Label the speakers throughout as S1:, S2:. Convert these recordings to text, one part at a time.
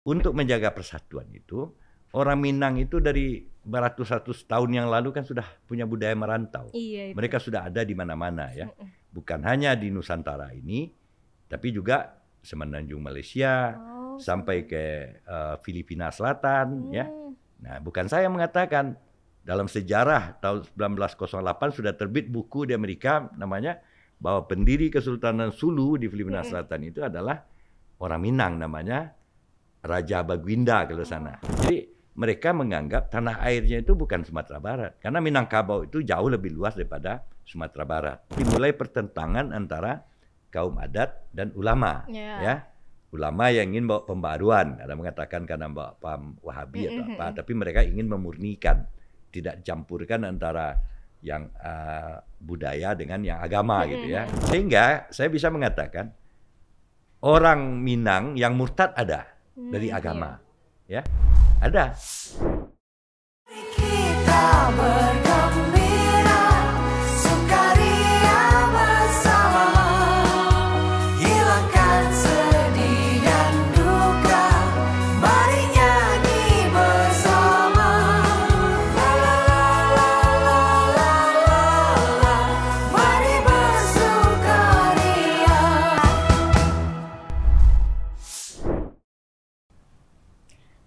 S1: untuk menjaga persatuan itu, orang Minang itu dari beratus-ratus tahun yang lalu kan sudah punya budaya merantau.
S2: Iya, itu.
S1: Mereka sudah ada di mana-mana ya. Bukan hanya di Nusantara ini, tapi juga semenanjung Malaysia, sampai ke Filipina Selatan ya. Nah, bukan saya mengatakan, dalam sejarah tahun 1908 sudah terbit buku di Amerika namanya bahwa pendiri Kesultanan Sulu di Filipina Selatan itu adalah orang Minang, namanya Raja Baguinda kalau sana. Jadi mereka menganggap tanah airnya itu bukan Sumatera Barat, karena Minangkabau itu jauh lebih luas daripada Sumatera Barat. Dimulai pertentangan antara kaum adat dan ulama, ya. Ulama yang ingin bawa pembaruan, ada mengatakan karena bawa paham Wahabi atau apa, tapi mereka ingin memurnikan, tidak campurkan antara yang budaya dengan yang agama gitu ya. Sehingga saya bisa mengatakan orang Minang yang murtad ada dari agama, ya ada.
S3: Kita bergembira, sukaria bersama, hilangkan sedih dan duka, mari nyanyi bersama. La la la la la la la, mari bersukaria.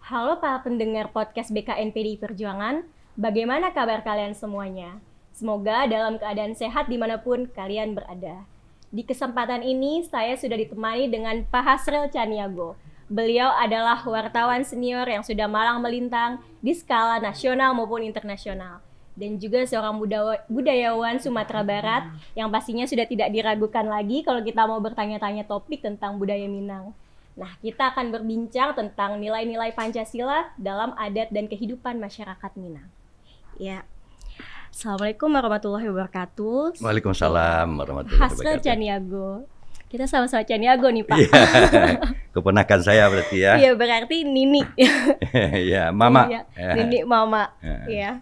S2: Halo para pendengar podcast BKN PDI Perjuangan, bagaimana kabar kalian semuanya? Semoga dalam keadaan sehat dimanapun kalian berada. Di kesempatan ini saya sudah ditemani dengan Pak Hasril Caniago. Beliau adalah wartawan senior yang sudah malang melintang di skala nasional maupun internasional. Dan juga seorang budayawan Sumatera Barat yang pastinya sudah tidak diragukan lagi kalau kita mau bertanya-tanya topik tentang budaya Minang. Nah, kita akan berbincang tentang nilai-nilai Pancasila dalam adat dan kehidupan masyarakat Minang. Ya. Assalamualaikum warahmatullahi wabarakatuh.
S1: Waalaikumsalam warahmatullahi
S2: Hasril
S1: wabarakatuh.
S2: Caniago. Kita sama-sama Caniago nih, Pak.
S1: Iya. Keponakan saya berarti ya.
S2: Iya, berarti Nini.
S1: Iya, Mama.
S2: Iya, Nini Mama. Iya.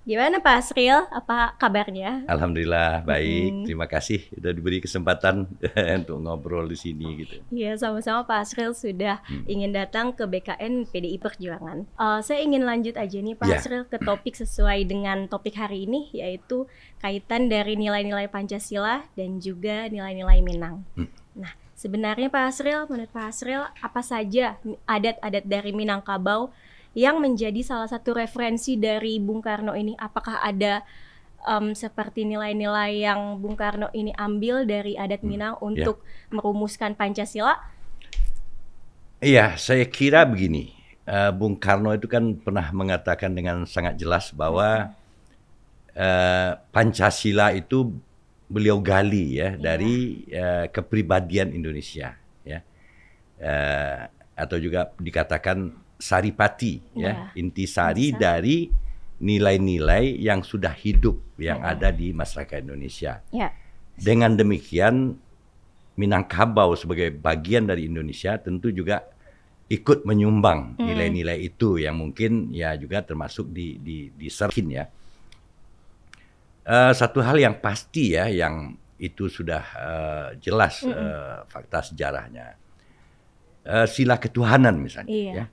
S2: Gimana Pak Hasril? Apa kabarnya?
S1: Alhamdulillah baik. Terima kasih sudah diberi kesempatan untuk ngobrol di sini gitu.
S2: Iya, sama-sama Pak Hasril sudah ingin datang ke BKN PDI Perjuangan. Saya ingin lanjut aja nih Pak Hasril ke topik sesuai dengan topik hari ini, yaitu kaitan dari nilai-nilai Pancasila dan juga nilai-nilai Minang. Nah, sebenarnya Pak Hasril, menurut Pak Hasril, apa saja adat-adat dari Minangkabau yang menjadi salah satu referensi dari Bung Karno ini? Apakah ada seperti nilai-nilai yang Bung Karno ini ambil dari adat Minang untuk merumuskan Pancasila?
S1: Iya, saya kira begini. Bung Karno itu kan pernah mengatakan dengan sangat jelas bahwa Pancasila itu beliau gali ya dari kepribadian Indonesia, ya, atau juga dikatakan saripati, ya, intisari dari nilai-nilai yang sudah hidup yang ada di masyarakat Indonesia. Dengan demikian Minangkabau sebagai bagian dari Indonesia tentu juga ikut menyumbang nilai-nilai itu yang mungkin ya juga termasuk di serkin ya. Satu hal yang pasti ya, yang itu sudah jelas fakta sejarahnya, sila ketuhanan misalnya, ya,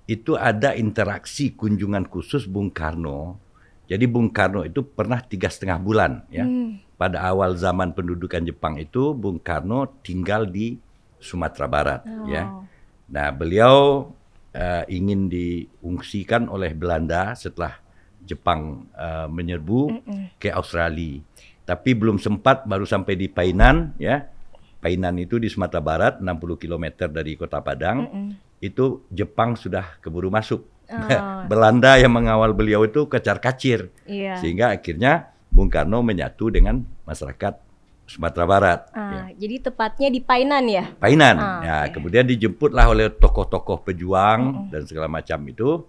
S1: itu ada interaksi kunjungan khusus Bung Karno. Jadi Bung Karno itu pernah 3,5 bulan ya. Pada awal zaman pendudukan Jepang itu Bung Karno tinggal di Sumatera Barat ya. Nah, beliau ingin diungsikan oleh Belanda setelah Jepang menyerbu ke Australia. Tapi belum sempat, baru sampai di Painan ya. Painan itu di Sumatera Barat, 60 km dari Kota Padang. Itu Jepang sudah keburu masuk. Belanda yang mengawal beliau itu kecar-kacir. Sehingga akhirnya Bung Karno menyatu dengan masyarakat Sumatera Barat.
S2: Jadi tepatnya di Painan ya?
S1: Painan. Kemudian dijemputlah oleh tokoh-tokoh pejuang dan segala macam itu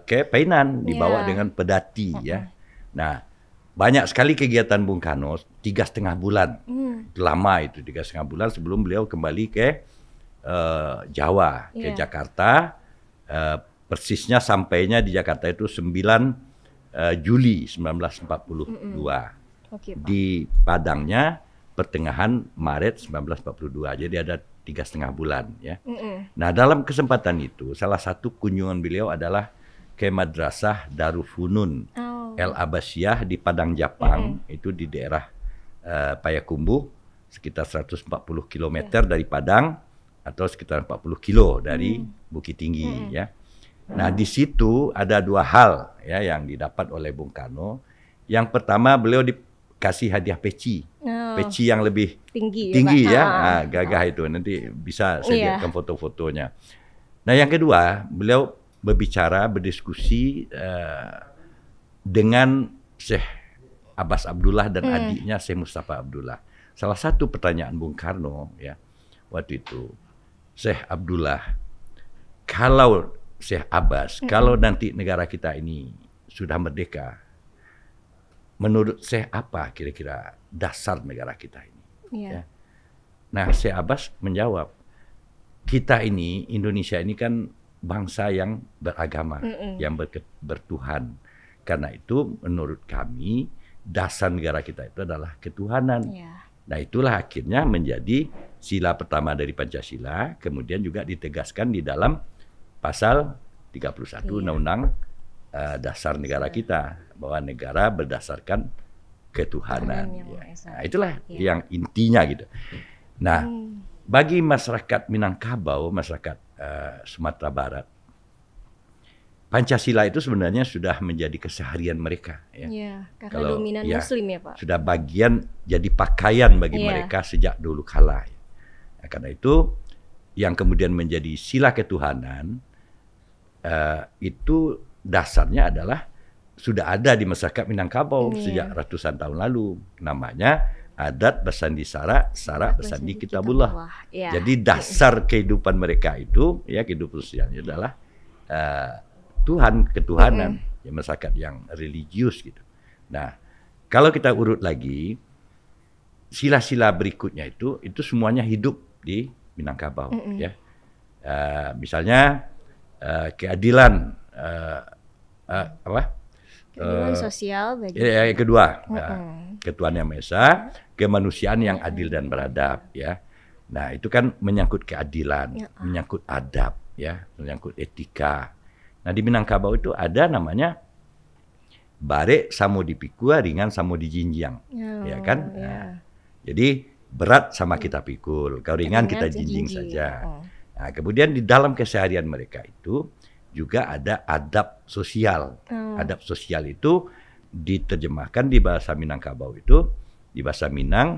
S1: ke Painan, dibawa dengan pedati ya. Nah, banyak sekali kegiatan Bung Karno, 3,5 bulan. Lama itu 3,5 bulan sebelum beliau kembali ke Jawa, ke Jakarta. Persisnya sampainya di Jakarta itu 9 Juli 1942. Di Padangnya pertengahan Maret 1942. Jadi ada 3,5 bulan ya. Nah, dalam kesempatan itu salah satu kunjungan beliau adalah ke Madrasah Darul Funun El Abbasiyah di Padang Japang, itu di daerah Payakumbuh, sekitar 140 km dari Padang atau sekitar 40 kilo dari Bukit Tinggi ya. Nah, di situ ada 2 hal ya yang didapat oleh Bung Karno. Yang pertama, beliau dikasih hadiah peci. Peci yang lebih tinggi ya. Nah, gagah itu. Nanti bisa saya lihatkan foto-fotonya. Nah, yang kedua, beliau berdiskusi dengan Syekh Abbas Abdullah dan adiknya Syekh Mustafa Abdullah. Salah satu pertanyaan Bung Karno ya waktu itu, Syekh Abdullah, kalau Syekh Abbas, kalau nanti negara kita ini sudah merdeka, menurut Syekh apa kira-kira dasar negara kita ini? Ya. Nah, Syekh Abbas menjawab, kita ini, Indonesia ini kan bangsa yang beragama, yang bertuhan. Karena itu menurut kami dasar negara kita itu adalah ketuhanan. Nah, itulah akhirnya menjadi sila pertama dari Pancasila, kemudian juga ditegaskan di dalam pasal 31 Undang-Undang Dasar Negara kita, bahwa negara berdasarkan ketuhanan. Nah, itulah yang intinya gitu. Nah, bagi masyarakat Minangkabau, masyarakat Sumatera Barat, Pancasila itu sebenarnya sudah menjadi keseharian mereka. Ya,
S2: karena kalau, dominan Muslim ya Pak. Sudah
S1: bagian jadi pakaian bagi mereka sejak dulu kala. Nah, karena itu yang kemudian menjadi sila ketuhanan, itu dasarnya adalah sudah ada di masyarakat Minangkabau sejak ratusan tahun lalu. Namanya adat bersandi sara, sara bersandi kitabullah. Jadi dasar kehidupan mereka itu, ya kehidupan sosialnya adalah Tuhan, ketuhanan, ya masyarakat yang religius gitu. Nah, kalau kita urut lagi, sila-sila berikutnya itu semuanya hidup di Minangkabau, ya. Misalnya keadilan,
S2: keadilan sosial bagi
S1: yang kedua, ketuhanan yang Maha Esa, kemanusiaan yang adil dan beradab, ya. Nah, itu kan menyangkut keadilan, menyangkut adab, ya, menyangkut etika. Nah, di Minangkabau itu ada namanya bare samo dipikul, ringan samo dijinjang, ya kan? Nah, jadi berat sama kita pikul, kalau ringan kita jinjing saja. Nah, kemudian di dalam keseharian mereka itu juga ada adab sosial. Adab sosial itu diterjemahkan di bahasa Minangkabau itu, di bahasa Minang,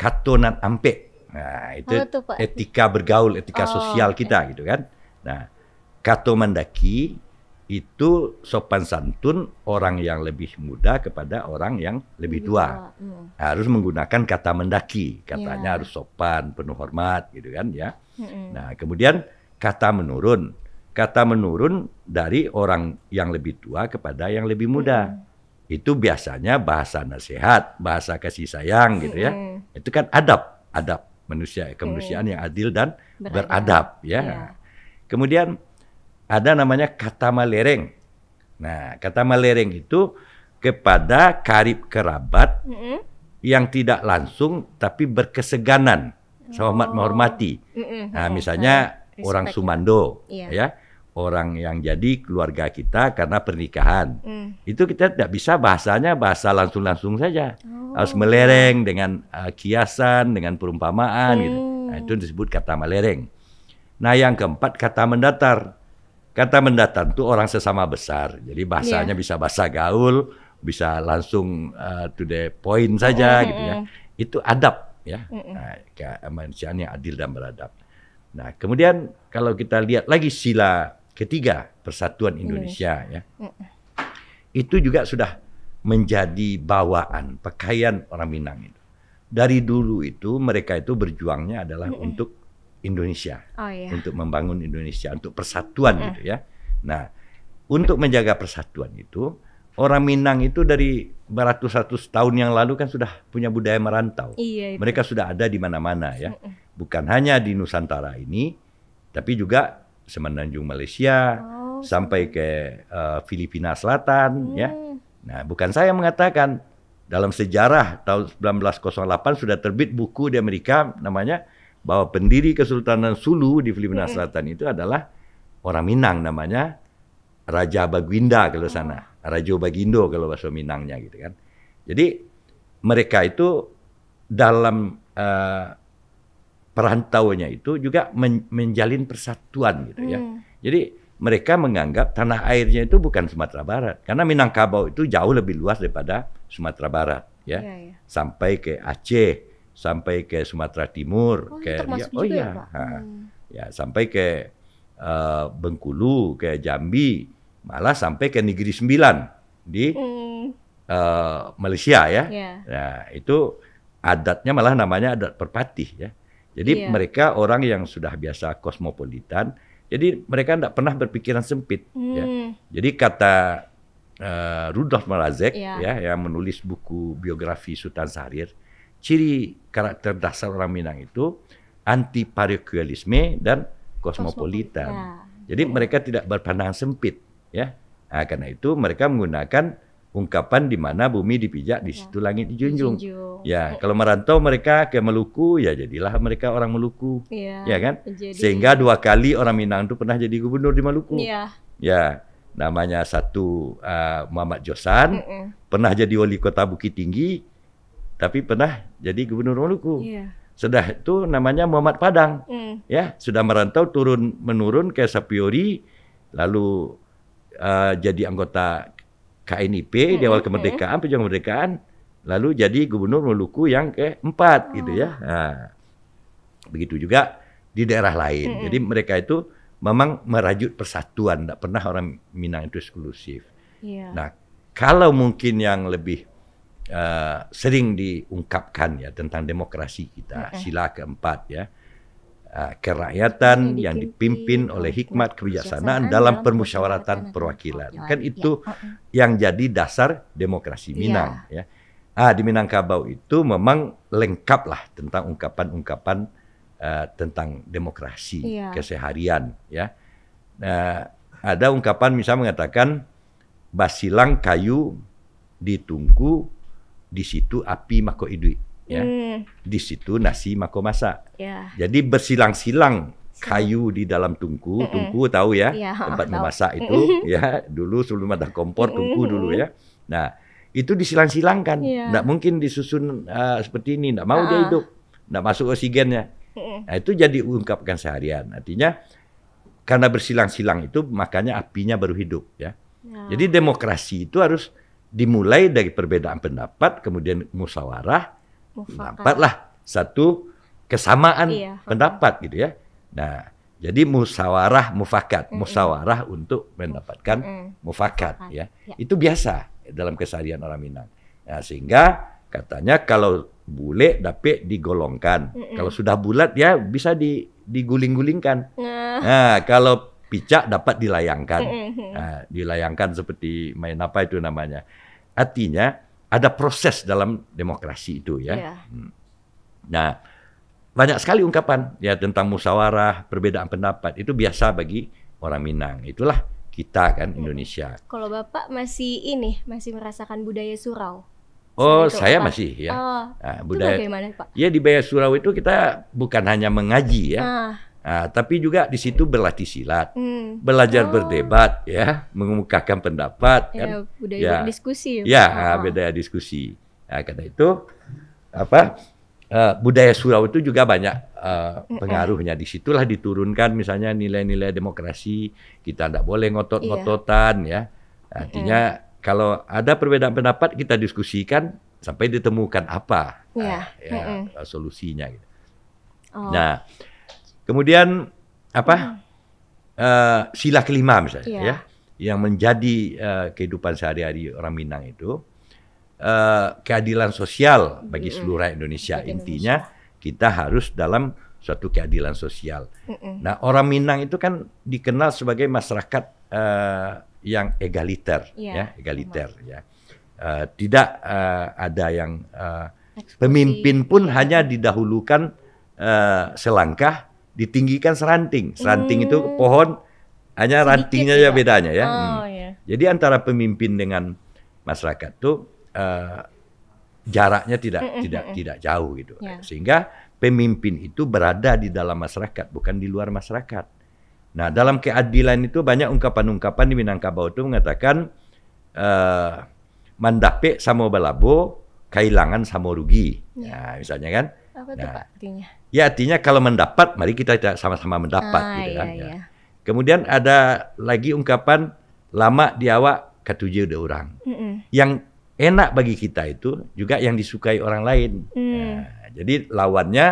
S1: katonan ampe. Nah, itu etika bergaul, etika sosial kita gitu kan. Nah, kato mendaki itu sopan santun orang yang lebih muda kepada orang yang lebih tua. Harus menggunakan kata mendaki, katanya harus sopan, penuh hormat gitu kan ya. Nah, kemudian kata menurun. Kata menurun dari orang yang lebih tua kepada yang lebih muda. Itu biasanya bahasa nasihat, bahasa kasih sayang gitu ya. Itu kan adab manusia, kemanusiaan yang adil dan beradab ya. Kemudian ada namanya kata malereng. Nah, kata malereng itu kepada karib kerabat yang tidak langsung tapi berkeseganan, hormat menghormati. Nah, misalnya orang Sumando, ya, orang yang jadi keluarga kita karena pernikahan. Itu kita tidak bisa bahasanya bahasa langsung-langsung saja. Harus melereng dengan kiasan, dengan perumpamaan gitu. Nah, itu disebut kata malereng. Nah, yang keempat kata mendatar. Kata mendatar itu orang sesama besar. Jadi bahasanya bisa bahasa gaul, bisa langsung to the point saja gitu ya. Itu adab ya. Nah, kemanusiaan yang adil dan beradab. Nah, kemudian kalau kita lihat lagi sila ketiga, Persatuan Indonesia ya. Itu juga sudah menjadi bawaan, pakaian orang Minang itu. Dari dulu itu mereka itu berjuangnya adalah untuk Indonesia, untuk membangun Indonesia, untuk persatuan gitu ya. Nah, untuk menjaga persatuan itu, orang Minang itu dari beratus-ratus tahun yang lalu kan sudah punya budaya merantau. Mereka sudah ada di mana-mana ya. Bukan hanya di Nusantara ini, tapi juga semenanjung Malaysia, sampai ke Filipina Selatan ya. Nah, bukan saya mengatakan, dalam sejarah tahun 1908 sudah terbit buku di Amerika namanya bahwa pendiri Kesultanan Sulu di Filipina Selatan itu adalah orang Minang namanya Raja Baginda kalau sana, Rajo Bagindo kalau bahasa Minangnya gitu kan. Jadi mereka itu dalam perantauannya itu juga menjalin persatuan gitu ya. Jadi mereka menganggap tanah airnya itu bukan Sumatera Barat karena Minangkabau itu jauh lebih luas daripada Sumatera Barat ya. Sampai ke Aceh, sampai ke Sumatera Timur, ya sampai ke Bengkulu, ke Jambi, malah sampai ke Negeri Sembilan di Malaysia ya. Nah, itu adatnya malah namanya adat Perpatih ya. Jadi mereka orang yang sudah biasa kosmopolitan. Jadi mereka tidak pernah berpikiran sempit. Ya. Jadi kata Rudolf Marazek ya, yang menulis buku biografi Sultan Syahrir, ciri karakter dasar orang Minang itu anti parokialisme dan kosmopolitan. Jadi mereka tidak berpandangan sempit. Ya. Nah, karena itu mereka menggunakan ungkapan di mana bumi dipijak, di situ langit dijunjung. Ya, kalau merantau mereka ke Maluku, ya jadilah mereka orang Maluku, ya kan? Sehingga 2 kali orang Minang itu pernah jadi gubernur di Maluku. Ya, namanya satu Muhammad Josan, pernah jadi wali kota Bukit Tinggi, tapi pernah jadi gubernur Maluku. Sudah itu namanya Muhammad Padang, ya sudah merantau turun menurun ke Sapiori, lalu jadi anggota KNIP di awal kemerdekaan, pejuang kemerdekaan, lalu jadi gubernur Maluku yang keempat gitu ya. Nah, begitu juga di daerah lain. Jadi mereka itu memang merajut persatuan, tidak pernah orang Minang itu eksklusif. Nah, kalau mungkin yang lebih sering diungkapkan ya tentang demokrasi kita, sila keempat ya. Kerakyatan yang dipimpin oleh hikmat kebijaksanaan dalam permusyawaratan perwakilan. Kan itu yang jadi dasar demokrasi Minang. Ya. Di Minangkabau itu memang lengkap lah tentang ungkapan-ungkapan tentang demokrasi keseharian. Ya. Ada ungkapan misalnya mengatakan basilang kayu ditungku, di situ api mako idui. Ya, di situ nasi mako masak. Jadi bersilang-silang kayu di dalam tungku, tungku tahu ya, tempat memasak itu, ya dulu sebelum ada kompor tungku dulu ya. Nah itu disilang-silangkan, tidak mungkin disusun seperti ini, tidak mau dia hidup, tidak masuk oksigennya. Nah itu jadi ungkapkan seharian. Artinya karena bersilang-silang itu makanya apinya baru hidup ya. Jadi demokrasi itu harus dimulai dari perbedaan pendapat, kemudian musyawarah. Dapatlah satu kesamaan pendapat gitu ya. Nah, jadi musyawarah mufakat, musyawarah untuk mendapatkan mufakat ya. Itu biasa dalam keseharian orang Minang. Nah, sehingga katanya kalau bule dapat digolongkan. Kalau sudah bulat ya bisa diguling-gulingkan. Nah, kalau picak dapat dilayangkan. Nah, dilayangkan seperti main apa itu namanya. Artinya ada proses dalam demokrasi itu ya. Nah, banyak sekali ungkapan ya tentang musyawarah, perbedaan pendapat itu biasa bagi orang Minang. Itulah kita kan Indonesia.
S2: Kalau Bapak masih merasakan budaya surau.
S1: Oh, saya masih ya.
S2: Budaya bagaimana, Pak?
S1: Ya di budaya surau itu kita bukan hanya mengaji ya. Tapi juga di situ berlatih silat, belajar berdebat, ya, mengemukakan pendapat, kan?
S2: Budaya berdiskusi.
S1: Budaya diskusi. Nah, karena itu budaya surau itu juga banyak pengaruhnya. Disitulah diturunkan misalnya nilai-nilai demokrasi. Kita tidak boleh ngotot-ngototan, ya. Artinya kalau ada perbedaan pendapat kita diskusikan sampai ditemukan apa solusinya. Gitu. Nah. Kemudian sila kelima misalnya ya, yang menjadi kehidupan sehari-hari orang Minang itu keadilan sosial bagi seluruh Indonesia. Intinya kita harus dalam suatu keadilan sosial. Nah, orang Minang itu kan dikenal sebagai masyarakat yang egaliter, egaliter ya. Tidak ada yang pemimpin pun hanya didahulukan selangkah, ditinggikan seranting. Seranting itu pohon, hanya sedikit rantingnya ya bedanya ya. Jadi antara pemimpin dengan masyarakat itu jaraknya tidak jauh gitu.
S2: Ya.
S1: Sehingga pemimpin itu berada di dalam masyarakat, bukan di luar masyarakat. Nah, dalam keadilan itu banyak ungkapan-ungkapan di Minangkabau itu mengatakan mandape samo balabo, kehilangan samo rugi. Nah, misalnya kan.
S2: Apa tuh Pak artinya?
S1: Ya artinya kalau mendapat, mari kita sama-sama mendapat gitu kan.
S2: Iya.
S1: Ya. Kemudian ada lagi ungkapan lama di awak katuje udah orang. Yang enak bagi kita itu juga yang disukai orang lain. Nah, jadi lawannya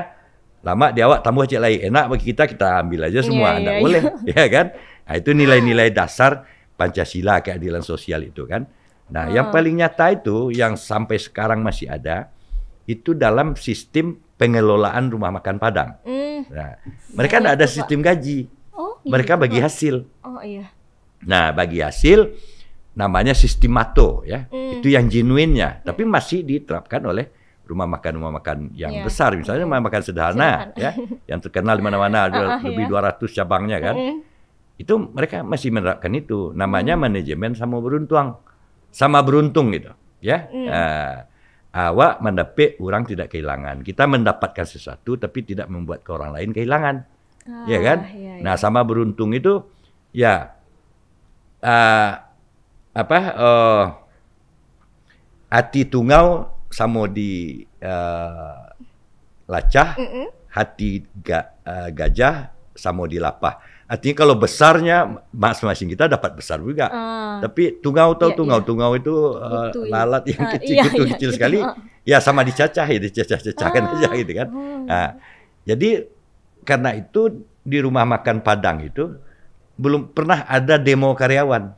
S1: lama di awak tambah cek lain. Enak bagi kita ambil aja semua. Nggak boleh. Ya kan? Nah, itu nilai-nilai dasar Pancasila, keadilan sosial itu kan. Nah, yang paling nyata itu yang sampai sekarang masih ada itu dalam sistem pengelolaan rumah makan Padang. Nah, mereka tidak ada sistem gaji. Mereka bagi hasil.
S2: Oh iya.
S1: Nah, bagi hasil namanya sistemato ya. Itu yang genuinnya, tapi masih diterapkan oleh rumah makan yang besar, misalnya rumah makan sederhana ya, yang terkenal di mana-mana, lebih 200 cabangnya kan. Itu mereka masih menerapkan itu. Namanya manajemen sama beruntung gitu ya. Awak mendapat, orang tidak kehilangan. Kita mendapatkan sesuatu tapi tidak membuat ke orang lain kehilangan. Ya kan? Nah, sama beruntung itu ya hati tungau samo di lacah, hati gajah samo di lapah. Artinya kalau besarnya masing-masing kita dapat besar juga. Tapi tungau tungau itu lalat yang kecil sekali. Ya sama dicacah dicacah-cacahkan aja gitu kan. Nah, jadi karena itu di rumah makan Padang itu belum pernah ada demo karyawan.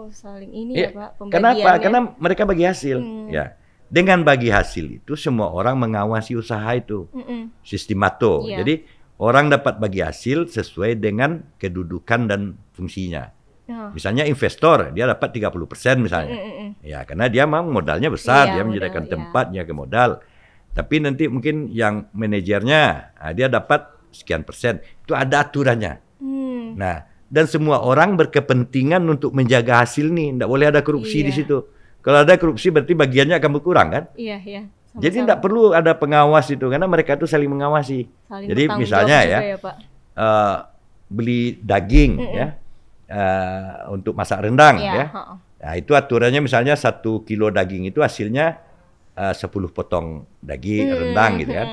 S2: Saling ini ya Pak, pembagiannya.
S1: Kenapa? Karena mereka bagi hasil. Ya, dengan bagi hasil itu semua orang mengawasi usaha itu, sistemato. Jadi orang dapat bagi hasil sesuai dengan kedudukan dan fungsinya. Misalnya investor dia dapat 30% misalnya. Ya, karena dia memang modalnya besar, dia menyediakan tempatnya ke modal. Tapi nanti mungkin yang manajernya dia dapat sekian persen. Itu ada aturannya. Nah, dan semua orang berkepentingan untuk menjaga hasil nih, tidak boleh ada korupsi di situ. Kalau ada korupsi berarti bagiannya akan berkurang kan? Iya. Sama-sama. Jadi tidak perlu ada pengawas itu, karena mereka itu saling mengawasi. Jadi misalnya ya beli daging ya untuk masak rendang ya. Nah, itu aturannya misalnya 1 kilo daging itu hasilnya 10 potong daging rendang gitu kan.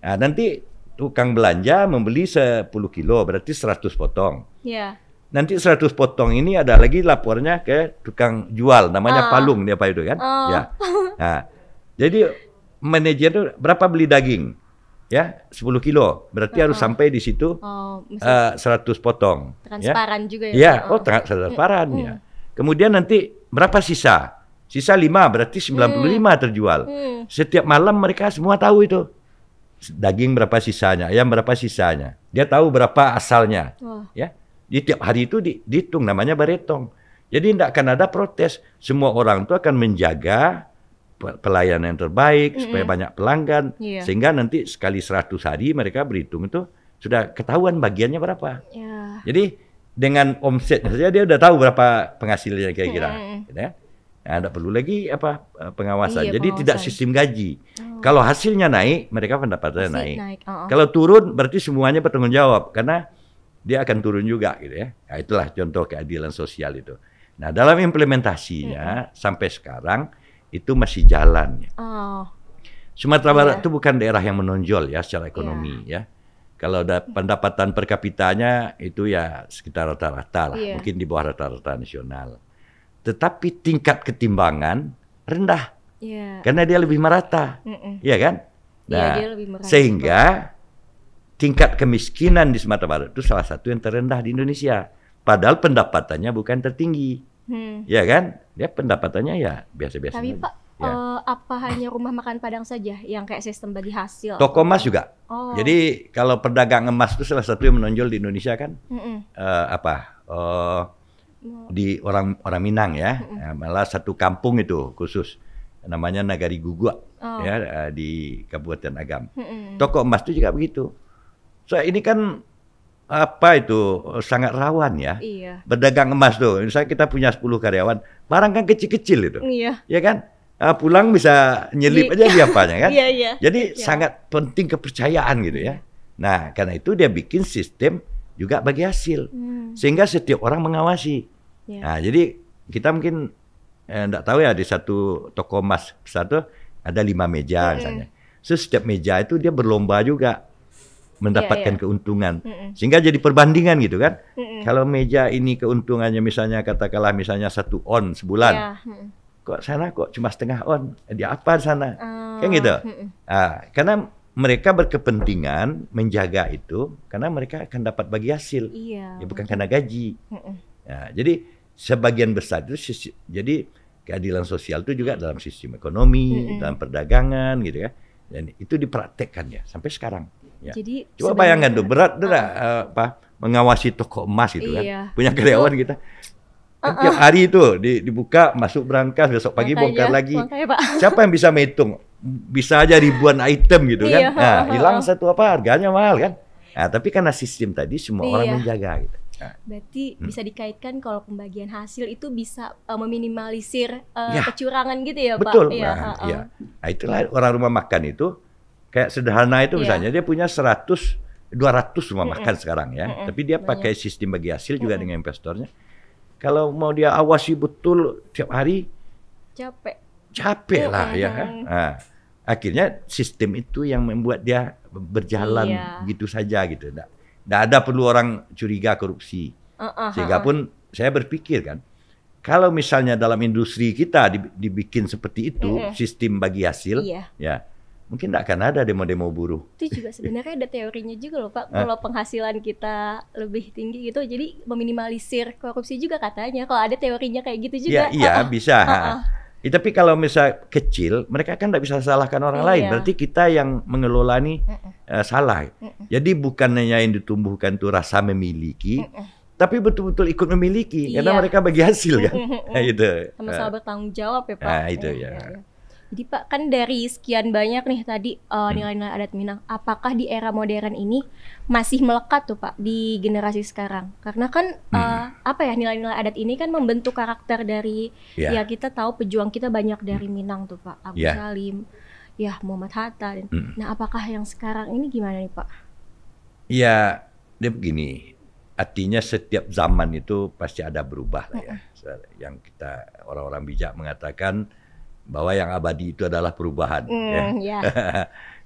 S1: Nah, nanti tukang belanja membeli 10 kilo, berarti 100 potong. Nanti 100 potong ini ada lagi lapornya ke tukang jual, namanya palung dia apa itu kan. Ya. Nah, jadi manajer itu berapa beli daging? Ya, 10 kilo. Berarti harus sampai di situ 100 potong.
S2: Transparan juga ya.
S1: Iya, transparan ya. Kemudian nanti berapa sisa? Sisa 5, berarti 95 terjual. Setiap malam mereka semua tahu itu. Daging berapa sisanya, ayam berapa sisanya. Dia tahu berapa asalnya. Ya. Di tiap hari itu dihitung, namanya baretong. Jadi tidak akan ada protes. Semua orang itu akan menjaga pelayanan yang terbaik supaya banyak pelanggan. Sehingga nanti sekali 100 hari mereka berhitung itu sudah ketahuan bagiannya berapa. Jadi dengan omsetnya saja dia udah tahu berapa penghasilannya kira-kira. Gitu ya. Nah, tidak perlu lagi pengawasan. Jadi tidak sistem gaji. Kalau hasilnya naik, mereka pendapatannya naik. Kalau turun, berarti semuanya bertanggung jawab karena dia akan turun juga, gitu ya. Nah, itulah contoh keadilan sosial itu. Nah, dalam implementasinya sampai sekarang itu masih jalan. Sumatera Barat itu bukan daerah yang menonjol ya secara ekonomi ya. Kalau ada pendapatan per kapitanya itu ya sekitar rata-rata lah, mungkin di bawah rata-rata nasional. Tetapi tingkat ketimbangan rendah. Karena dia lebih merata. Iya kan? Nah, dia lebih merata, sehingga tingkat kemiskinan di Sumatera Barat itu salah satu yang terendah di Indonesia. Padahal pendapatannya bukan tertinggi. Ya kan? Dia pendapatannya ya biasa-biasa.
S2: Tapi Pak, apa hanya rumah makan Padang saja yang kayak sistem bagi hasil?
S1: Toko emas juga. Jadi kalau pedagang emas itu salah satu yang menonjol di Indonesia kan? Di orang Minang ya, malah satu kampung itu khusus namanya Nagari Guguk ya di Kabupaten Agam. Toko emas itu juga begitu. So ini kan sangat rawan ya. Berdagang emas tuh. Misalnya kita punya 10 karyawan, barang kan kecil-kecil itu. Ya kan? pulang bisa nyelip aja dia apanya kan.
S2: Iya, iya.
S1: Jadi
S2: Iya.
S1: sangat penting kepercayaan gitu ya. Nah, karena itu dia bikin sistem juga bagi hasil. Sehingga setiap orang mengawasi.
S2: Iya.
S1: Nah, jadi kita mungkin enggak tahu ya, di satu toko emas satu ada 5 meja misalnya. So, setiap meja itu dia berlomba juga mendapatkan
S2: Iya, iya.
S1: keuntungan. Sehingga jadi perbandingan gitu kan. Kalau meja ini keuntungannya misalnya katakanlah misalnya 1 on sebulan.
S2: Iya.
S1: Kok sana kok cuma setengah on? Dia apa sana? Kan gitu.
S2: Mm-mm.
S1: Karena mereka berkepentingan menjaga itu karena mereka akan dapat bagi hasil.
S2: Iya.
S1: Ya, bukan karena gaji.
S2: Mm-mm.
S1: Nah, jadi sebagian besar itu jadi keadilan sosial itu juga dalam sistem ekonomi, dalam perdagangan gitu ya. Dan itu dipraktekkan ya sampai sekarang. Ya.
S2: Jadi
S1: Coba bayangkan tuh berat tuh mengawasi toko emas gitu
S2: Iya.
S1: kan. Punya karyawan kita. Kan tiap hari itu dibuka, masuk berangkas, besok pagi bongkar lagi.
S2: Makanya, Pak.
S1: Siapa yang bisa menghitung? Bisa aja ribuan item gitu kan.
S2: Iya,
S1: Nah, hilang satu apa harganya mahal kan. Nah, tapi karena sistem tadi semua orang menjaga gitu. Nah,
S2: Berarti bisa dikaitkan kalau pembagian hasil itu bisa meminimalisir
S1: Ya.
S2: kecurangan gitu ya, Pak?
S1: betul.
S2: Iya,
S1: Nah, iya. Nah, itulah orang rumah makan itu kayak sederhana itu
S2: Iya.
S1: misalnya dia punya 200 rumah makan sekarang ya. Tapi dia pakai sistem bagi hasil juga dengan investornya. Kalau mau dia awasi betul tiap hari capek lah ya kan. Nah, akhirnya sistem itu yang membuat dia berjalan gitu saja gitu. Nggak ada perlu orang curiga korupsi. Sehingga pun saya berpikir kan, kalau misalnya dalam industri kita dibikin seperti itu, sistem bagi hasil, ya mungkin nggak akan ada demo-demo buruh.
S2: Itu juga sebenarnya ada teorinya juga loh, Pak. Kalau penghasilan kita lebih tinggi gitu, jadi meminimalisir korupsi juga katanya. Kalau ada teorinya kayak gitu juga.
S1: Iya, bisa. Tapi kalau misal kecil, mereka kan nggak bisa salahkan orang lain. Berarti kita yang mengelola nih salah. Jadi bukan hanya yang ditumbuhkan tuh rasa memiliki, tapi betul-betul ikut memiliki karena mereka bagi hasil kan. Gitu.
S2: Sama-sama bertanggung jawab ya, Pak.
S1: Nah, itu ya.
S2: Jadi Pak, kan dari sekian banyak nih tadi nilai-nilai adat Minang, apakah di era modern ini masih melekat tuh Pak di generasi sekarang? Karena kan nilai-nilai adat ini kan membentuk karakter dari ya kita tahu pejuang kita banyak dari Minang tuh Pak, Agus Salim, ya Muhammad Hatta. Nah, apakah yang sekarang ini gimana nih Pak?
S1: Ya, dia begini. Artinya setiap zaman itu pasti ada berubah lah ya. Yang kita orang-orang bijak mengatakan bahwa yang abadi itu adalah perubahan.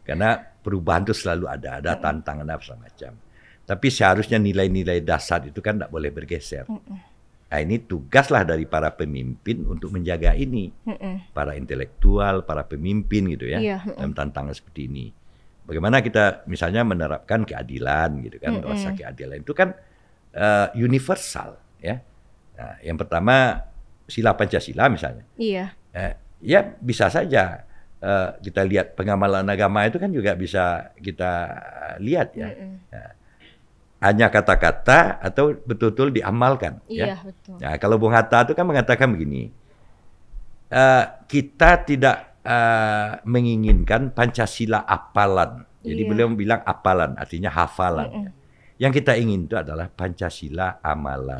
S1: Karena perubahan itu selalu ada tantangan apa segala macam. Tapi seharusnya nilai-nilai dasar itu kan tidak boleh bergeser. Nah, ini tugaslah dari para pemimpin untuk menjaga ini. Para intelektual, para pemimpin gitu ya, dalam tantangan seperti ini. Bagaimana kita misalnya menerapkan keadilan gitu kan, rasa keadilan itu kan universal ya. Nah, yang pertama sila Pancasila misalnya. Ya bisa saja kita lihat pengamalan agama itu kan juga bisa kita lihat ya. Nah, hanya kata-kata atau betul-betul diamalkan. Ya.
S2: Betul.
S1: Nah, kalau Bung Hatta itu kan mengatakan begini, kita tidak menginginkan Pancasila apalan. Jadi beliau bilang apalan, artinya hafalan. Yang kita ingin itu adalah Pancasila amalan.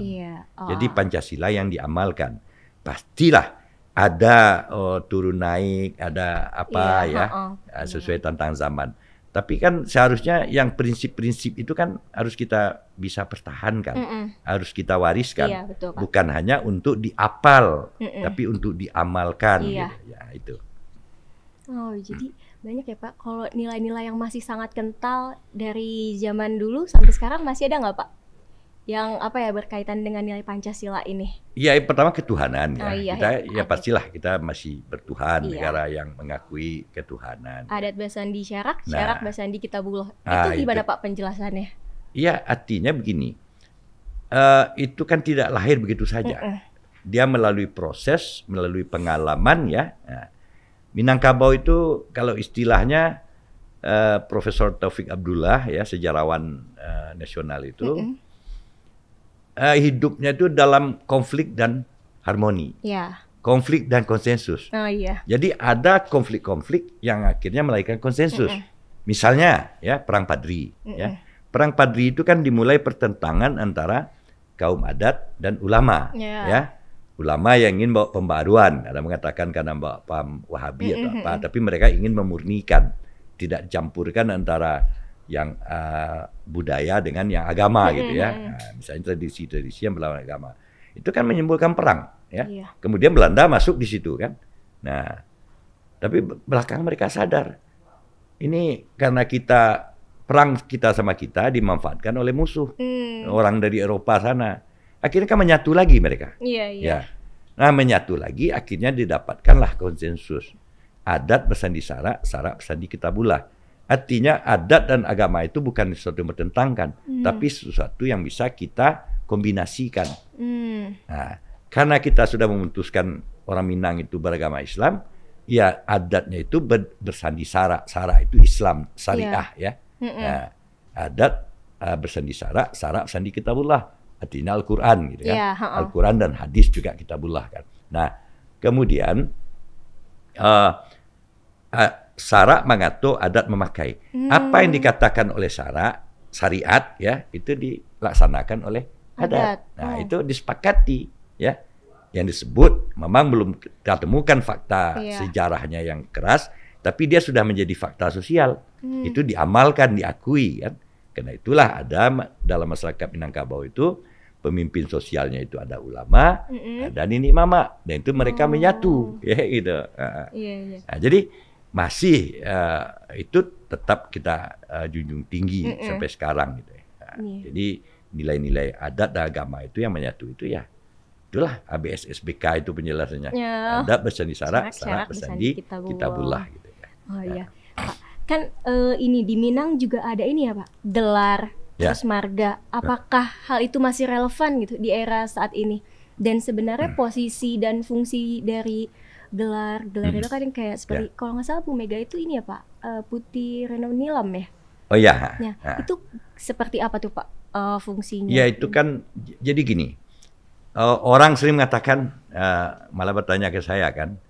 S1: Jadi Pancasila yang diamalkan. Pastilah ada turun naik, ada apa sesuai tentang zaman. Tapi kan seharusnya yang prinsip-prinsip itu kan harus kita bisa pertahankan, harus kita wariskan,
S2: betul, Pak.
S1: Bukan hanya untuk diapal, tapi untuk diamalkan. Gitu. Ya itu.
S2: Oh, jadi banyak ya Pak. Kalau nilai-nilai yang masih sangat kental dari zaman dulu sampai sekarang masih ada nggak Pak? Yang berkaitan dengan nilai Pancasila ini?
S1: Ya, yang pertama ketuhanan ya.
S2: Kita
S1: pastilah kita masih bertuhan, negara yang mengakui ketuhanan.
S2: Adat Basandi Syarak, Syarak Basandi Kitabullah. Itu gimana Pak penjelasannya?
S1: Ya, artinya begini. Itu kan tidak lahir begitu saja. Dia melalui proses, melalui pengalaman ya. Nah, Minangkabau itu kalau istilahnya Profesor Taufik Abdullah ya, sejarawan nasional itu. Hidupnya itu dalam konflik dan harmoni, konflik dan konsensus. Jadi ada konflik-konflik yang akhirnya melahirkan konsensus. Misalnya ya Perang Padri. Ya. Perang Padri itu kan dimulai pertentangan antara kaum adat dan ulama. Ya. ulama yang ingin bawa pembaruan, ada mengatakan karena bawa paham Wahabi atau apa, tapi mereka ingin memurnikan, tidak campurkan antara yang budaya dengan yang agama gitu ya. Nah, misalnya tradisi-tradisi yang melawan agama. Itu kan menimbulkan perang ya.
S2: Iya.
S1: Kemudian Belanda masuk di situ kan. Nah, tapi belakang mereka sadar ini karena perang kita sama kita dimanfaatkan oleh musuh. Orang dari Eropa sana. Akhirnya kan menyatu lagi mereka.
S2: Iya.
S1: Ya. Nah, menyatu lagi akhirnya didapatkanlah konsensus. Adat bersandi sara, sara bersandi kitabullah. Artinya adat dan agama itu bukan sesuatu yang bertentangan, tapi sesuatu yang bisa kita kombinasikan. Nah, karena kita sudah memutuskan orang Minang itu beragama Islam, ya adatnya itu bersandi sara. Sara itu Islam, syariah ya. Nah, adat bersandi sara, sara bersandi kitabullah. Artinya Al-Quran gitu kan. Al-Quran dan hadis juga kitabullah kan. Nah, kemudian sara mengatur, adat memakai. Apa yang dikatakan oleh syariat ya, itu dilaksanakan oleh adat. Nah, itu disepakati ya. Yang disebut memang belum kita temukan fakta sejarahnya yang keras, tapi dia sudah menjadi fakta sosial. Itu diamalkan, diakui kan. Karena itulah ada dalam masyarakat Minangkabau itu pemimpin sosialnya itu ada ulama, ada nini mama, dan itu mereka menyatu ya gitu. Nah, jadi masih itu tetap kita junjung tinggi sampai sekarang gitu ya. Jadi nilai-nilai adat dan agama itu yang menyatu itu ya itulah ABS-SBK itu penjelasannya. Adat bersandi sara, sara bersandi kitabullah gitu ya.
S2: Oh iya, Pak. Kan ini di Minang juga ada ini ya Pak, gelar terus marga. Apakah hal itu masih relevan gitu di era saat ini? Dan sebenarnya posisi dan fungsi dari gelar itu kan yang kayak seperti kalau nggak salah Bu Mega itu ini ya Pak, Putih Reno Nilam ya.
S1: Oh iya.
S2: Itu seperti apa tuh Pak fungsinya?
S1: Ya itu kan jadi gini. Orang sering mengatakan malah bertanya ke saya kan,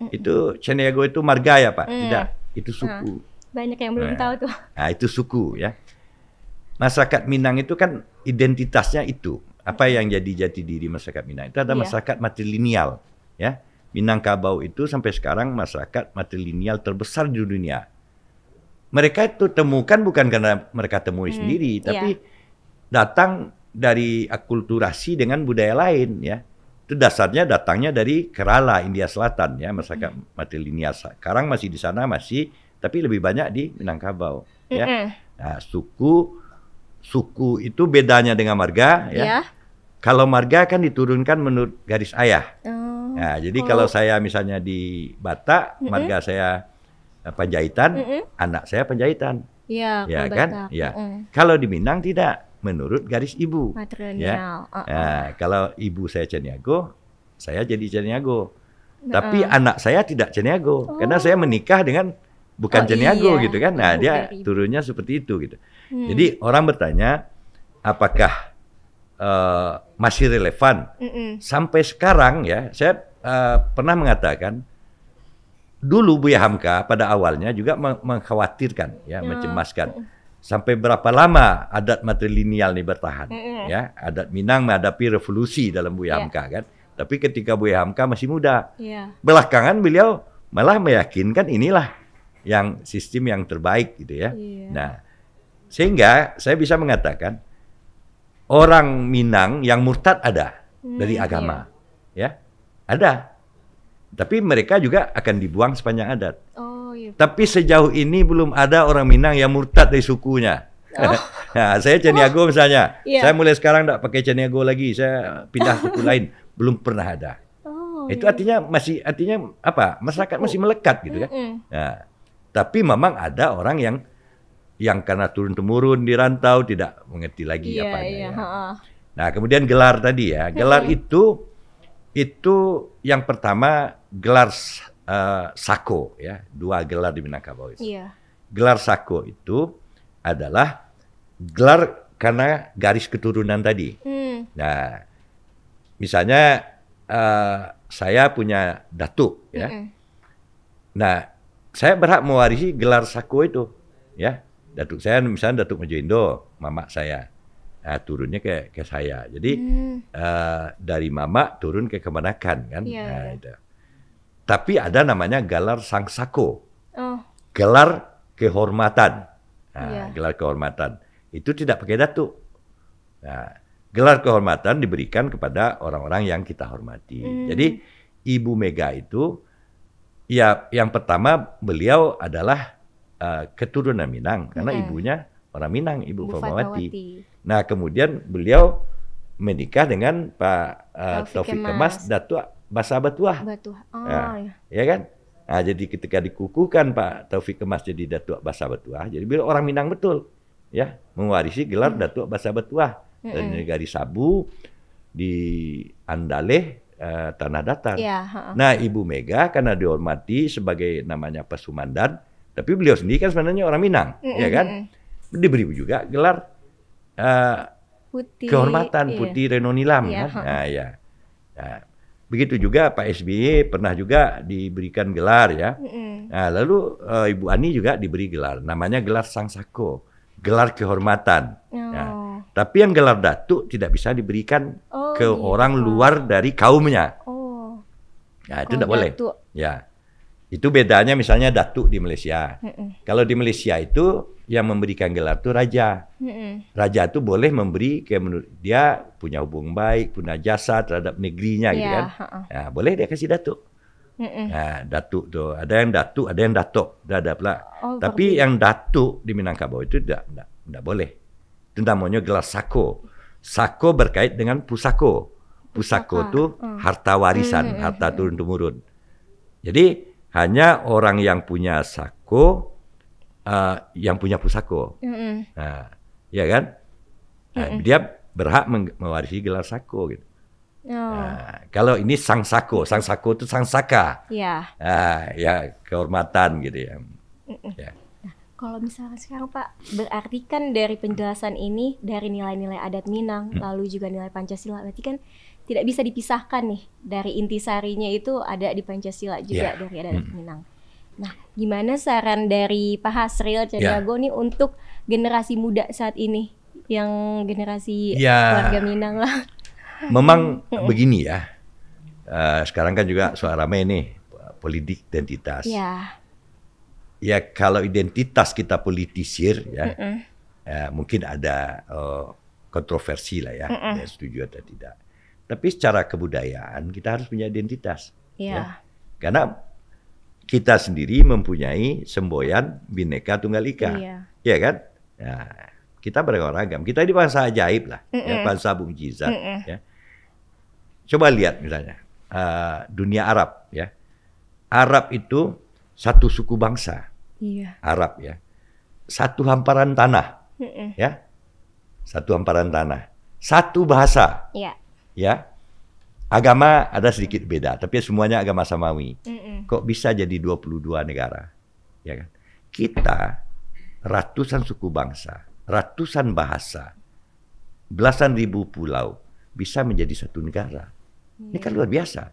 S1: itu Ceniago itu marga ya Pak? Tidak, itu suku.
S2: Banyak yang belum tahu tuh. Nah,
S1: itu suku ya. Masyarakat Minang itu kan identitasnya itu. Apa yang jadi jati diri masyarakat Minang itu ada masyarakat matrilineal ya. Minangkabau itu sampai sekarang masyarakat matrilineal terbesar di dunia. Mereka itu temukan bukan karena mereka temui sendiri, tapi datang dari akulturasi dengan budaya lain ya. Itu dasarnya datangnya dari Kerala, India Selatan ya, masyarakat matrilineal. Sekarang masih di sana tapi lebih banyak di Minangkabau ya. Nah, suku itu bedanya dengan marga ya. Kalau marga kan diturunkan menurut garis ayah. Nah, jadi kalau saya misalnya di Batak, marga saya Panjaitan, anak saya Panjaitan.
S2: Iya,
S1: ya kan? Ya. Kalau di Minang tidak, menurut garis ibu. Ya. Nah, kalau ibu saya Ceniago, saya jadi Ceniago. Tapi anak saya tidak Ceniago, karena saya menikah dengan bukan Ceniago gitu kan. Nah, dia turunnya seperti itu gitu. Jadi orang bertanya, apakah masih relevan? Sampai sekarang ya, saya pernah mengatakan, dulu Buya Hamka pada awalnya juga mengkhawatirkan, ya, mencemaskan. Sampai berapa lama adat matrilineal ini bertahan? Ya, adat Minang menghadapi revolusi dalam Buya Hamka kan. Tapi ketika Buya Hamka masih muda, belakangan beliau malah meyakinkan inilah yang sistem yang terbaik gitu ya. Nah, sehingga saya bisa mengatakan orang Minang yang murtad ada dari agama, ya ada. Tapi mereka juga akan dibuang sepanjang adat. Tapi sejauh ini belum ada orang Minang yang murtad dari sukunya. Nah, saya Ceniago misalnya, saya mulai sekarang tidak pakai Ceniago lagi, saya pindah suku lain, belum pernah ada. Itu artinya apa? Masyarakat masih melekat gitu kan. Nah, tapi memang ada orang yang karena turun temurun di rantau tidak mengerti lagi apanya. Ya. Nah, kemudian gelar tadi ya, gelar itu yang pertama gelar Sako ya, 2 gelar di Minangkabau itu. Gelar Sako itu adalah gelar karena garis keturunan tadi. Nah, misalnya saya punya datuk ya. Nah, saya berhak mewarisi gelar Sako itu ya. Datuk saya misalnya Datuk Mojoindo, mama saya. Nah, turunnya ke saya. Jadi dari mama turun ke kemenakan kan.
S2: Iya.
S1: Nah, itu. Tapi ada namanya gelar Sang Sako,
S2: Oh,
S1: gelar kehormatan. Nah,
S2: Iya.
S1: gelar kehormatan itu tidak pakai datuk. Nah, gelar kehormatan diberikan kepada orang-orang yang kita hormati. Jadi Ibu Mega itu ya yang pertama beliau adalah keturunan Minang karena ibunya orang Minang, Ibu
S2: Bu
S1: Fatmawati.
S2: Fatmawati.
S1: Nah, kemudian beliau menikah dengan Pak
S2: Taufik
S1: Taufik
S2: Kemas.
S1: Kemas Datuk Basa Batuah.
S2: Batu. Oh,
S1: Ya.
S2: ya.
S1: Ya kan? Nah, jadi ketika dikukuhkan Pak Taufik Kemas jadi Datuk Basa Batuah, jadi beliau orang Minang betul. Ya, mewarisi gelar Datuk Basa Batuah. Dan negari Sabu di Andaleh Tanah Datar.
S2: Iya, heeh.
S1: Nah, Ibu Mega karena dihormati sebagai namanya Pasumandan, tapi beliau sendiri kan sebenarnya orang Minang, ya kan? Diberi juga gelar
S2: Putih.
S1: kehormatan
S2: Iya.
S1: Putih Renonilam
S2: Iya,
S1: kan. Nah, ya. Nah, begitu juga Pak SBY pernah juga diberikan gelar ya. Nah, lalu Ibu Ani juga diberi gelar, namanya gelar Sang Sako, gelar kehormatan. Nah, tapi yang gelar datuk tidak bisa diberikan
S2: Oh,
S1: ke
S2: gitu.
S1: orang luar dari kaumnya.
S2: Oh.
S1: Nah, itu
S2: Kalau
S1: tidak boleh.
S2: datuk.
S1: Ya. Itu bedanya misalnya datuk di Malaysia. Kalau di Malaysia itu yang memberikan gelar itu raja. Raja itu boleh memberi kayak menurut dia punya hubungan baik, punya jasa terhadap negerinya gitu
S2: Iya,
S1: kan. Nah, boleh dia kasih datuk. Nah, datuk tuh ada yang datuk, ada yang datuk, ada pula.
S2: Oh,
S1: Tapi yang datuk di Minangkabau itu tidak boleh. Itu namanya gelar sako. Sako berkait dengan pusako. Pusako itu harta warisan, harta turun-temurun. Jadi hanya orang yang punya sako, yang punya pusako. Nah, ya kan? Nah, dia berhak mewarisi gelar sako gitu.
S2: Oh.
S1: Nah, kalau ini sang sako itu sang saka.
S2: Iya.
S1: Nah, ya kehormatan gitu ya. Ya.
S2: Kalau misalnya sekarang Pak, berarti kan dari penjelasan ini, dari nilai-nilai adat Minang, lalu juga nilai Pancasila, berarti kan tidak bisa dipisahkan nih, dari intisarinya itu ada di Pancasila juga dari adat Minang. Nah, gimana saran dari Pak Hasril Caniago nih untuk generasi muda saat ini, yang generasi warga Minang lah?
S1: Memang begini ya, sekarang kan juga soal ramai nih, politik identitas.
S2: Ya.
S1: Ya kalau identitas kita politisir ya, mungkin ada kontroversi lah ya, ya setuju atau tidak. Tapi secara kebudayaan kita harus punya identitas. Ya. Karena kita sendiri mempunyai semboyan Bhinneka Tunggal Ika, ya kan? Nah, kita beragam. Kita ini bangsa ajaib lah, ya, bangsa mukjizat. Ya. Coba lihat misalnya dunia Arab, ya. Arab itu satu suku bangsa. Arab ya, satu hamparan tanah, ya, satu hamparan tanah, satu bahasa, ya, agama ada sedikit beda, tapi semuanya agama samawi. Kok bisa jadi 22 negara, ya kan? Kita ratusan suku bangsa, ratusan bahasa, belasan ribu pulau bisa menjadi satu negara. Ini kan luar biasa.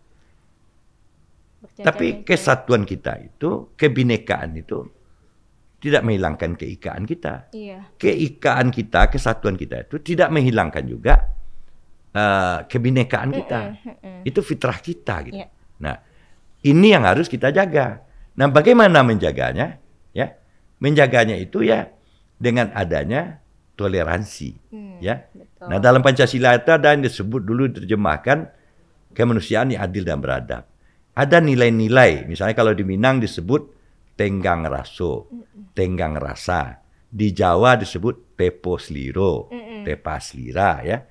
S1: Tapi kesatuan kita itu, kebinekaan itu tidak menghilangkan keikaan kita. Keikaan kita, kesatuan kita itu tidak menghilangkan juga kebinekaan kita. Itu fitrah kita gitu. Nah, ini yang harus kita jaga. Nah, bagaimana menjaganya? Ya, menjaganya itu ya dengan adanya toleransi. Ya. Nah, dalam Pancasila itu ada yang disebut dulu terjemahkan kemanusiaan yang adil dan beradab. Ada nilai-nilai, misalnya kalau di Minang disebut tenggang raso, tenggang rasa. Di Jawa disebut tepo sliro, tepa slira, ya.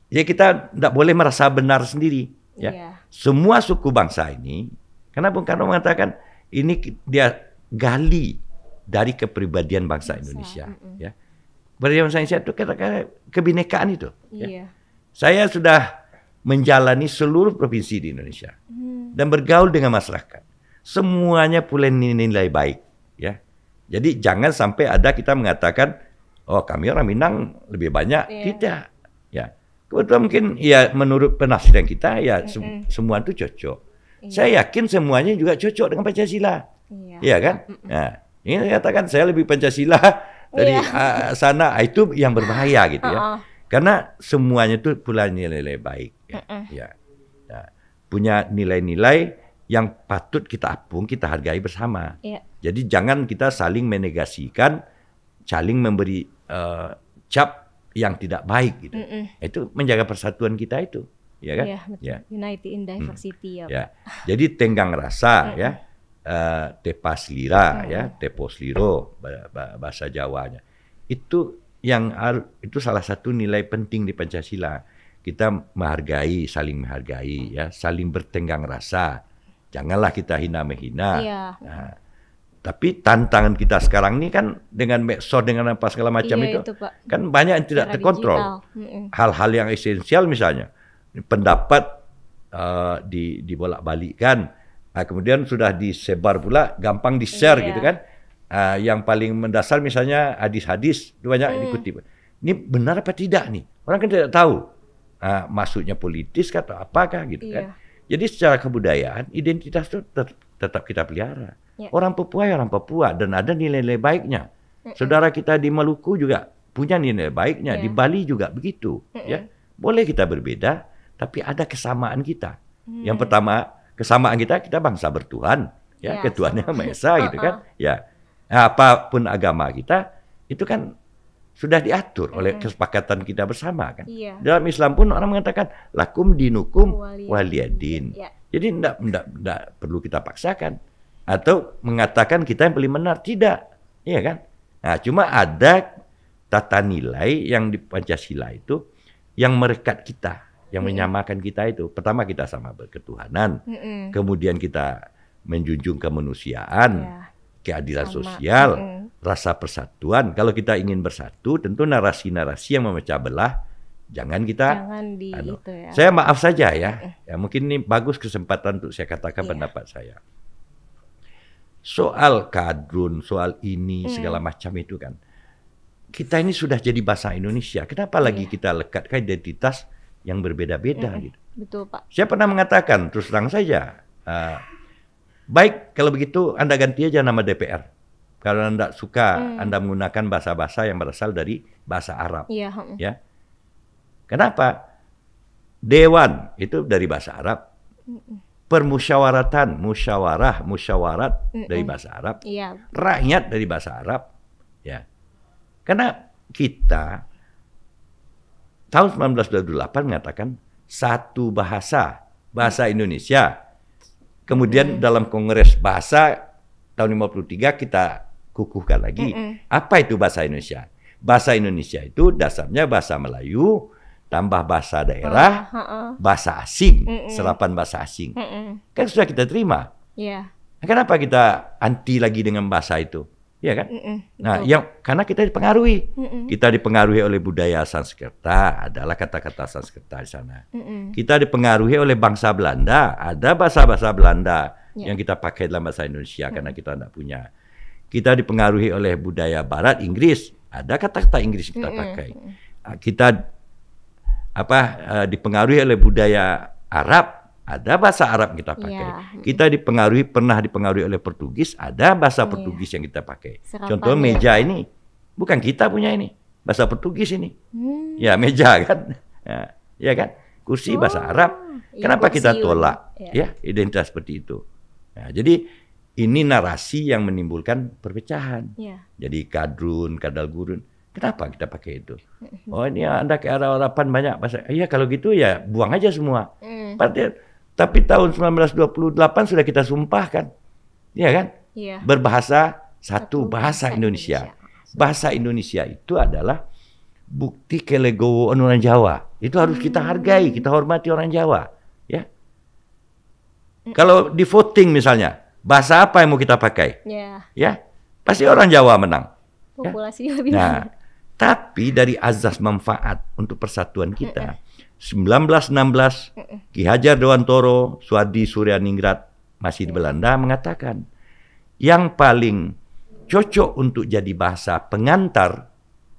S1: Ya kita tidak boleh merasa benar sendiri, ya. Semua suku bangsa ini, karena Bung Karno mengatakan ini dia gali dari kepribadian bangsa Indonesia, ya. Kepribadian bangsa Indonesia itu katakan kebinekaan itu. Ya. Saya sudah menjalani seluruh provinsi di Indonesia dan bergaul dengan masyarakat. Semuanya punya nilai baik, ya. Jadi jangan sampai ada kita mengatakan, oh kami orang Minang lebih banyak, tidak, ya. Kebetulan mungkin ya menurut penafsiran kita ya semua itu cocok. Saya yakin semuanya juga cocok dengan Pancasila, iya kan? Nah, ini katakan saya lebih Pancasila dari sana, itu yang berbahaya gitu ya. Karena semuanya itu punya nilai-nilai baik. Ya. Nah, punya nilai-nilai yang patut kita apung, kita hargai bersama.
S2: Iya.
S1: Jadi jangan kita saling menegasikan, saling memberi cap yang tidak baik gitu. Itu menjaga persatuan kita itu, ya kan?
S2: Iya, betul.
S1: Ya.
S2: Unity in diversity ya,
S1: Ya.
S2: Pak.
S1: Jadi tenggang rasa ya, tepas lira ya, tepos liro bahasa Jawanya. Itu itu salah satu nilai penting di Pancasila. Kita saling menghargai ya, saling bertenggang rasa. Janganlah kita hina menghina.
S2: Iya.
S1: Nah, tapi tantangan kita sekarang ini kan dengan medsos, dengan apa segala macam
S2: Iya,
S1: itu,
S2: Pak.
S1: kan banyak yang tidak
S2: Secara
S1: terkontrol.
S2: digital.
S1: Hal-hal yang esensial misalnya pendapat dibolak-balikkan, kemudian sudah disebar pula, gampang di-share
S2: Iya.
S1: gitu kan. Yang paling mendasar misalnya hadis-hadis itu banyak dikutip. Ini benar apa tidak nih? Orang kan tidak tahu. Maksudnya politis atau apakah gitu kan. Jadi secara kebudayaan identitas itu tetap kita pelihara.
S2: Ya.
S1: Orang Papua ya orang Papua dan ada nilai-nilai baiknya. Saudara kita di Maluku juga punya nilai baiknya,
S2: Ya.
S1: di Bali juga begitu, ya. Boleh kita berbeda, tapi ada kesamaan kita. Yang pertama, kesamaan kita bangsa bertuhan, ya,
S2: Ya,
S1: ketuhanan
S2: sama.
S1: Maha Esa gitu kan. Ya. Apapun agama kita itu kan sudah diatur oleh kesepakatan kita bersama kan.
S2: Iya.
S1: Dalam Islam pun orang mengatakan lakum dinukum waliyadin.
S2: Ya.
S1: Jadi tidak perlu kita paksakan atau mengatakan kita yang paling benar, tidak, iya kan? Nah, cuma ada tata nilai yang di Pancasila itu yang merekat kita, yang menyamakan kita itu. Pertama kita sama berketuhanan, kemudian kita menjunjung kemanusiaan,
S2: Ya.
S1: keadilan
S2: Sama.
S1: sosial, rasa persatuan. Kalau kita ingin bersatu, tentu narasi-narasi yang memecah belah jangan kita.
S2: Jangan di itu ya.
S1: Saya maaf saja ya. Ya mungkin ini bagus kesempatan untuk saya katakan
S2: Iya.
S1: pendapat saya. Soal kadrun, soal ini segala macam itu kan. Kita ini sudah jadi bahasa Indonesia. Kenapa lagi kita lekatkan identitas yang berbeda-beda gitu?
S2: Betul, Pak.
S1: Saya pernah mengatakan terus terang saja. Baik, kalau begitu Anda ganti aja nama DPR. Kalau Anda suka, Anda menggunakan bahasa-bahasa yang berasal dari bahasa Arab.
S2: Iya.
S1: Ya. Kenapa? Dewan itu dari bahasa Arab. Permusyawaratan, musyawarat dari bahasa Arab.
S2: Iya.
S1: Rakyat dari bahasa Arab. Ya. Karena kita tahun 1928 mengatakan satu bahasa Indonesia. Kemudian dalam Kongres Bahasa tahun 53 kita kukuhkan lagi. Apa itu bahasa Indonesia? Bahasa Indonesia itu dasarnya bahasa Melayu, tambah bahasa daerah, bahasa asing, serapan bahasa asing. Kan sudah kita terima.
S2: Iya.
S1: Kenapa kita anti lagi dengan bahasa itu? Iya kan? Nah,
S2: betul.
S1: karena kita dipengaruhi. Kita dipengaruhi oleh budaya Sanskerta, adalah kata-kata Sanskerta di sana. Kita dipengaruhi oleh bangsa Belanda, ada bahasa-bahasa Belanda yang kita pakai dalam bahasa Indonesia karena kita tidak punya. Kita dipengaruhi oleh budaya Barat, Inggris, ada kata-kata Inggris kita pakai. Kita dipengaruhi oleh budaya Arab, ada bahasa Arab kita pakai.
S2: Iya.
S1: Kita pernah dipengaruhi oleh Portugis, ada bahasa Portugis yang kita pakai.
S2: Serapan
S1: Contoh
S2: ya.
S1: meja ini, bukan kita punya ini, bahasa Portugis ini. Ya meja kan, ya kan. Kursi bahasa Arab.
S2: Iya,
S1: Kenapa kita
S2: kursi.
S1: tolak
S2: Ya.
S1: ya identitas seperti itu? Nah, jadi ini narasi yang menimbulkan perpecahan.
S2: Iya.
S1: Jadi kadrun, kadal gurun. Kenapa kita pakai itu? Oh ini Anda ke arah harapan banyak bahasa. Iya kalau gitu ya buang aja semua. Tapi tahun 1928 sudah kita sumpahkan. Iya kan?
S2: Iya.
S1: Berbahasa satu bahasa Indonesia. Bahasa Indonesia itu adalah bukti kelegowoan orang Jawa. Itu harus kita hargai, kita hormati orang Jawa. Ya. Kalau di voting misalnya, bahasa apa yang mau kita pakai?
S2: Iya.
S1: Ya, pasti orang Jawa menang.
S2: Populasi lebih.
S1: Nah, tapi dari azas manfaat untuk persatuan kita, 1916 Ki Hajar Dewantoro, Suadi Suryaningrat masih di Belanda mengatakan yang paling cocok untuk jadi bahasa pengantar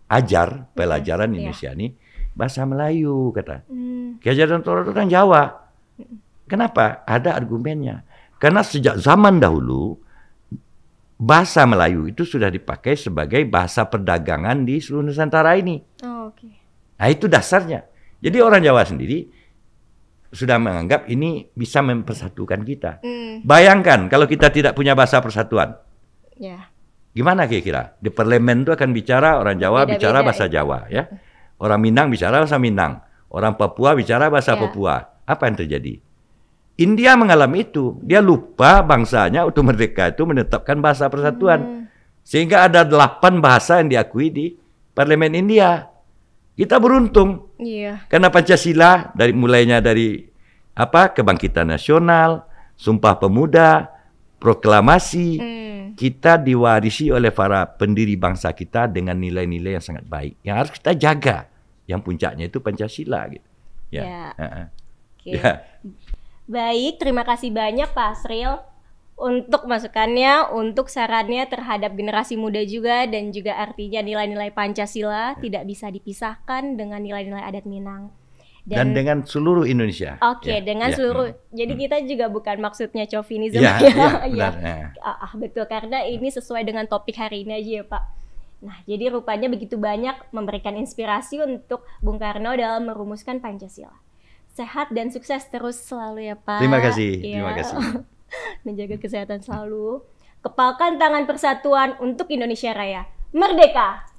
S1: ajar pelajaran Indonesia ini bahasa Melayu kata. Ki Hajar Dewantoro itu kan Jawa. Kenapa? Ada argumennya. Karena sejak zaman dahulu bahasa Melayu itu sudah dipakai sebagai bahasa perdagangan di seluruh Nusantara ini.
S2: Oh, oke.
S1: Nah itu dasarnya. Jadi orang Jawa sendiri sudah menganggap ini bisa mempersatukan kita. Bayangkan kalau kita tidak punya bahasa persatuan.
S2: Ya.
S1: Gimana kira-kira? Di parlemen itu akan bicara orang Jawa
S2: Beda-beda,
S1: bicara bahasa Jawa, ya. Orang Minang bicara bahasa Minang, orang Papua bicara bahasa
S2: Ya.
S1: Papua. Apa yang terjadi? India mengalami itu. Dia lupa bangsanya untuk merdeka itu menetapkan bahasa persatuan. Sehingga ada 8 bahasa yang diakui di parlemen India. Kita beruntung.
S2: Iya.
S1: Karena Pancasila mulainya dari Kebangkitan Nasional, Sumpah Pemuda, Proklamasi, kita diwarisi oleh para pendiri bangsa kita dengan nilai-nilai yang sangat baik yang harus kita jaga. Yang puncaknya itu Pancasila gitu.
S2: Ya. Oke.
S1: Ya.
S2: Baik, terima kasih banyak Pak Asril untuk masukannya, untuk sarannya terhadap generasi muda juga, dan juga artinya nilai-nilai Pancasila tidak bisa dipisahkan dengan nilai-nilai adat Minang.
S1: Dan dengan seluruh Indonesia.
S2: Oke,
S1: Ya,
S2: dengan
S1: ya.
S2: seluruh. Jadi kita juga bukan maksudnya chauvinism
S1: Ya,
S2: ya.
S1: ya, benar.
S2: Betul, karena ini sesuai dengan topik hari ini aja ya Pak. Nah, jadi rupanya begitu banyak memberikan inspirasi untuk Bung Karno dalam merumuskan Pancasila. Sehat dan sukses terus selalu ya Pak.
S1: Terima kasih,
S2: Ya.
S1: terima kasih.
S2: Menjaga kesehatan selalu. Kepalkan tangan persatuan untuk Indonesia Raya. Merdeka!